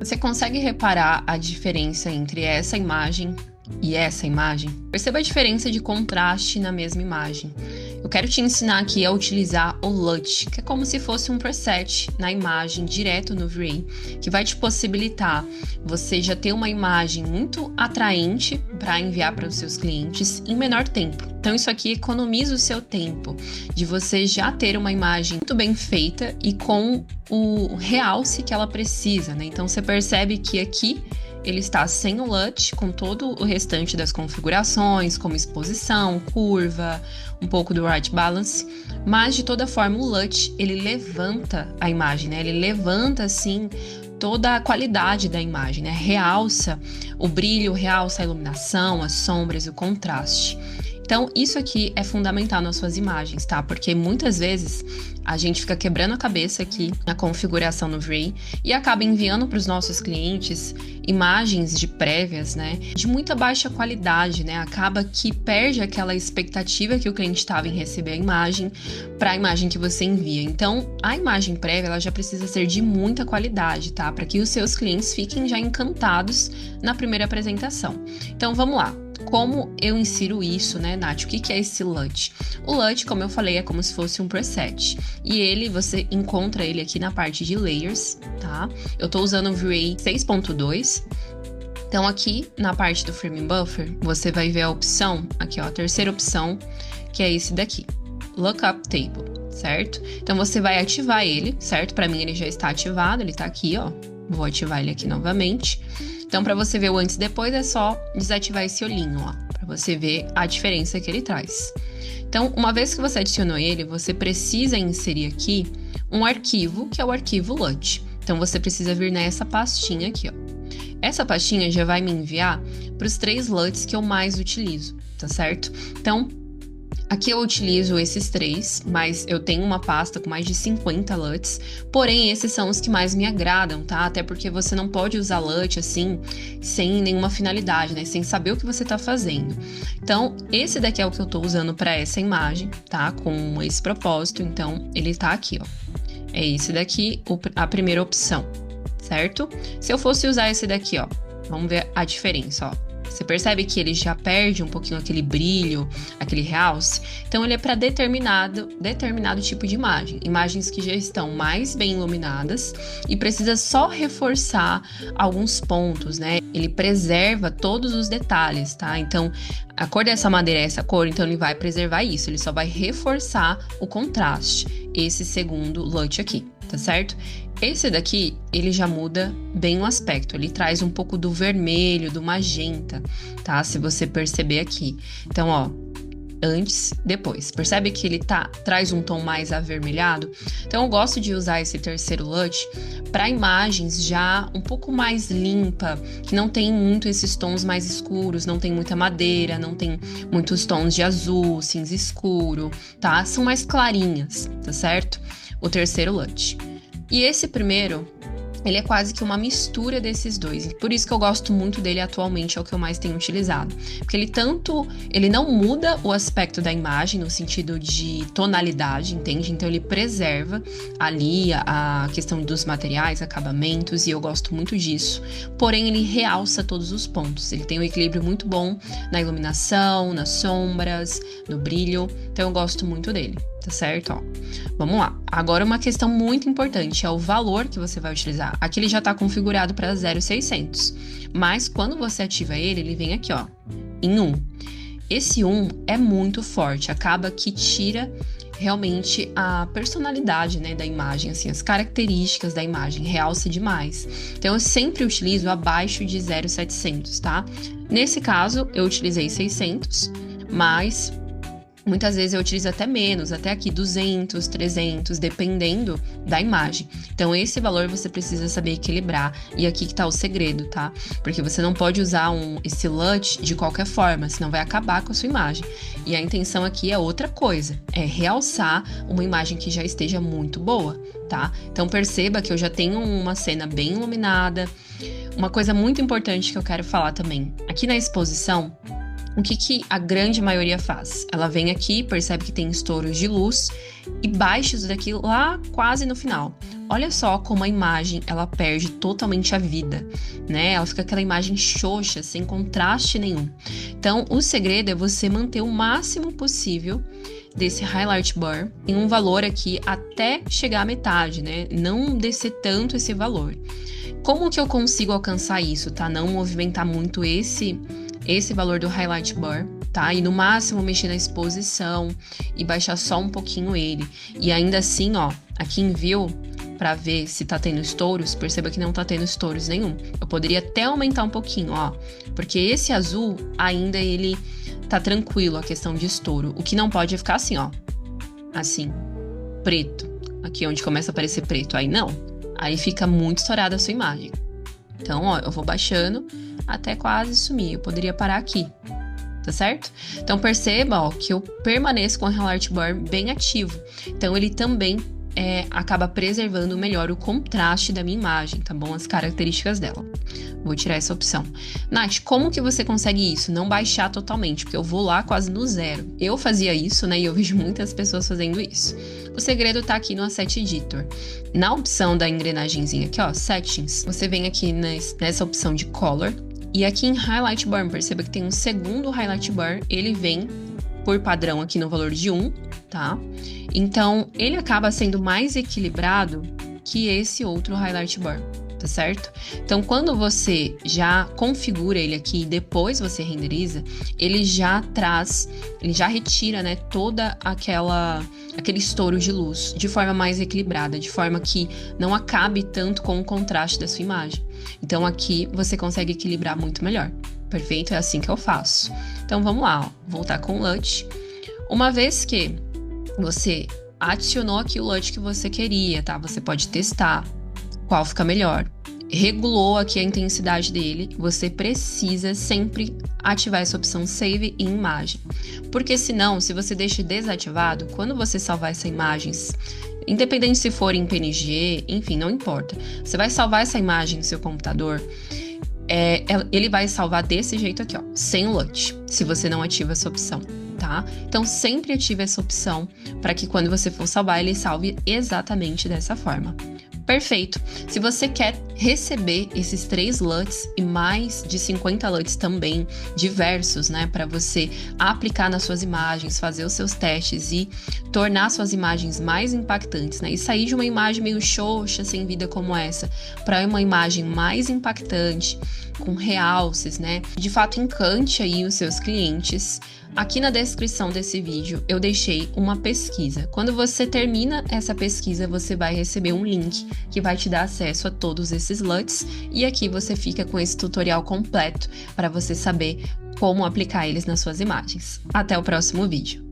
Você consegue reparar a diferença entre essa imagem e essa imagem? Perceba a diferença de contraste na mesma imagem. Eu quero te ensinar aqui a utilizar o LUT, que é como se fosse um preset na imagem direto no V-Ray, que vai te possibilitar você já ter uma imagem muito atraente para enviar para os seus clientes em menor tempo. Então isso aqui economiza o seu tempo de você já ter uma imagem muito bem feita e com o realce que ela precisa, né? Então você percebe que aqui ele está sem o LUT, com todo o restante das configurações, como exposição, curva, um pouco do white balance, mas de toda forma o LUT, ele levanta a imagem, né? Ele levanta, assim, toda a qualidade da imagem, né? Realça o brilho, realça a iluminação, as sombras e o contraste. Então, isso aqui é fundamental nas suas imagens, tá? Porque muitas vezes a gente fica quebrando a cabeça aqui na configuração no V-Ray e acaba enviando para os nossos clientes imagens de prévias, né? De muita baixa qualidade, né? Acaba que perde aquela expectativa que o cliente estava em receber a imagem para a imagem que você envia. Então, a imagem prévia, ela já precisa ser de muita qualidade, tá? Para que os seus clientes fiquem já encantados na primeira apresentação. Então, vamos lá. Como eu insiro isso, né, Nath? O que é esse LUT? O LUT, como eu falei, é como se fosse um preset. E ele, você encontra ele aqui na parte de Layers, tá? Eu tô usando o V-Ray 6.2. Então, aqui na parte do Framing Buffer, você vai ver a opção, aqui ó, a terceira opção, que é esse daqui, Lookup Table, certo? Então, você vai ativar ele, certo? Para mim, ele já está ativado, ele tá aqui, ó. Vou ativar ele aqui novamente. Então, para você ver o antes e depois, é só desativar esse olhinho, ó, para você ver a diferença que ele traz. Então, uma vez que você adicionou ele, você precisa inserir aqui um arquivo, que é o arquivo LUT. Então, você precisa vir nessa pastinha aqui, ó. Essa pastinha já vai me enviar para os 3 LUTs que eu mais utilizo, tá certo? Então, aqui eu utilizo esses 3, mas eu tenho uma pasta com mais de 50 LUTs, porém esses são os que mais me agradam, tá? Até porque você não pode usar LUT assim, sem nenhuma finalidade, né? Sem saber o que você tá fazendo. Então, esse daqui é o que eu tô usando para essa imagem, tá? Com esse propósito, então ele tá aqui, ó. É esse daqui, a primeira opção, certo? Se eu fosse usar esse daqui, ó, vamos ver a diferença, ó. Você percebe que ele já perde um pouquinho aquele brilho, aquele realce? Então, ele é para determinado tipo de imagem. Imagens que já estão mais bem iluminadas e precisa só reforçar alguns pontos, né? Ele preserva todos os detalhes, tá? Então, a cor dessa madeira é essa cor, então ele vai preservar isso. Ele só vai reforçar o contraste. Esse segundo LUT aqui, tá certo? Esse daqui, ele já muda bem o aspecto, ele traz um pouco do vermelho, do magenta, tá? Se você perceber aqui. Então, ó, antes, depois. Percebe que ele traz um tom mais avermelhado? Então, eu gosto de usar esse terceiro LUT para imagens já um pouco mais limpa, que não tem muito esses tons mais escuros, não tem muita madeira, não tem muitos tons de azul, cinza escuro, tá? São mais clarinhas, tá certo? O terceiro LUT. E esse primeiro, ele é quase que uma mistura desses dois. Por isso que eu gosto muito dele atualmente, é o que eu mais tenho utilizado. Porque ele não muda o aspecto da imagem no sentido de tonalidade, entende? Então ele preserva ali a questão dos materiais, acabamentos, e eu gosto muito disso. Porém, ele realça todos os pontos. Ele tem um equilíbrio muito bom na iluminação, nas sombras, no brilho. Então eu gosto muito dele. Tá certo? Ó, vamos lá. Agora uma questão muito importante é o valor que você vai utilizar. Aqui ele já está configurado para 0,600, mas quando você ativa ele, ele vem aqui, ó, em 1. Esse 1 é muito forte, acaba que tira realmente a personalidade, né, da imagem, assim, as características da imagem, realça demais. Então eu sempre utilizo abaixo de 0,700, tá? Nesse caso, eu utilizei 600, mas muitas vezes eu utilizo até menos, até aqui 200, 300, dependendo da imagem. Então, esse valor você precisa saber equilibrar. E aqui que tá o segredo, tá? Porque você não pode usar esse LUT de qualquer forma, senão vai acabar com a sua imagem. E a intenção aqui é outra coisa, é realçar uma imagem que já esteja muito boa, tá? Então, perceba que eu já tenho uma cena bem iluminada. Uma coisa muito importante que eu quero falar também. Aqui na exposição, O que a grande maioria faz? Ela vem aqui, percebe que tem estouros de luz e baixa isso daqui lá quase no final. Olha só como a imagem, ela perde totalmente a vida, né? Ela fica aquela imagem xoxa, sem contraste nenhum. Então, o segredo é você manter o máximo possível desse highlight bar em um valor aqui até chegar à metade, né? Não descer tanto esse valor. Como que eu consigo alcançar isso, tá? Não movimentar muito esse valor do highlight bar, tá? E no máximo mexer na exposição e baixar só um pouquinho ele. E ainda assim, ó, aqui em View, pra ver se tá tendo estouros, perceba que não tá tendo estouros nenhum. Eu poderia até aumentar um pouquinho, ó, porque esse azul ainda ele tá tranquilo, a questão de estouro. O que não pode é ficar assim, ó, assim, preto. Aqui onde começa a aparecer preto, aí não. Aí fica muito estourada a sua imagem. Então, ó, eu vou baixando até quase sumir. Eu poderia parar aqui, tá certo? Então, perceba, ó, que eu permaneço com o highlight bar bem ativo. Então, ele também acaba preservando melhor o contraste da minha imagem, tá bom? As características dela. Vou tirar essa opção. Nath, como que você consegue isso? Não baixar totalmente, porque eu vou lá quase no zero. Eu fazia isso, né? E eu vejo muitas pessoas fazendo isso. O segredo tá aqui no Asset Editor. Na opção da engrenagemzinha aqui, ó, Settings, você vem aqui nessa opção de Color. E aqui em Highlight Bar, perceba que tem um segundo Highlight Bar. Ele vem por padrão aqui no valor de 1, tá? Então, ele acaba sendo mais equilibrado que esse outro Highlight Bar, tá certo? Então, quando você já configura ele aqui e depois você renderiza, ele já retira, né, toda aquele estouro de luz de forma mais equilibrada, de forma que não acabe tanto com o contraste da sua imagem. Então, aqui você consegue equilibrar muito melhor. Perfeito? É assim que eu faço. Então, vamos lá, ó. Voltar com o LUT. Uma vez que você adicionou aqui o LUT que você queria, tá? Você pode testar qual fica melhor. Regulou aqui a intensidade dele, você precisa sempre ativar essa opção Save em Imagem. Porque senão, se você deixa desativado, quando você salvar essa imagem, independente se for em PNG, enfim, não importa. Você vai salvar essa imagem no seu computador, ele vai salvar desse jeito aqui, ó, sem LUT, se você não ativa essa opção, tá? Então, sempre ative essa opção para que quando você for salvar, ele salve exatamente dessa forma. Perfeito! Se você quer receber esses 3 LUTs e mais de 50 LUTs também, diversos, né, para você aplicar nas suas imagens, fazer os seus testes e tornar suas imagens mais impactantes, né, e sair de uma imagem meio xoxa, sem vida como essa, para uma imagem mais impactante, com realces, né, de fato encante aí os seus clientes. Aqui na descrição desse vídeo eu deixei uma pesquisa. Quando você termina essa pesquisa, você vai receber um link que vai te dar acesso a todos esses LUTs e aqui você fica com esse tutorial completo para você saber como aplicar eles nas suas imagens. Até o próximo vídeo.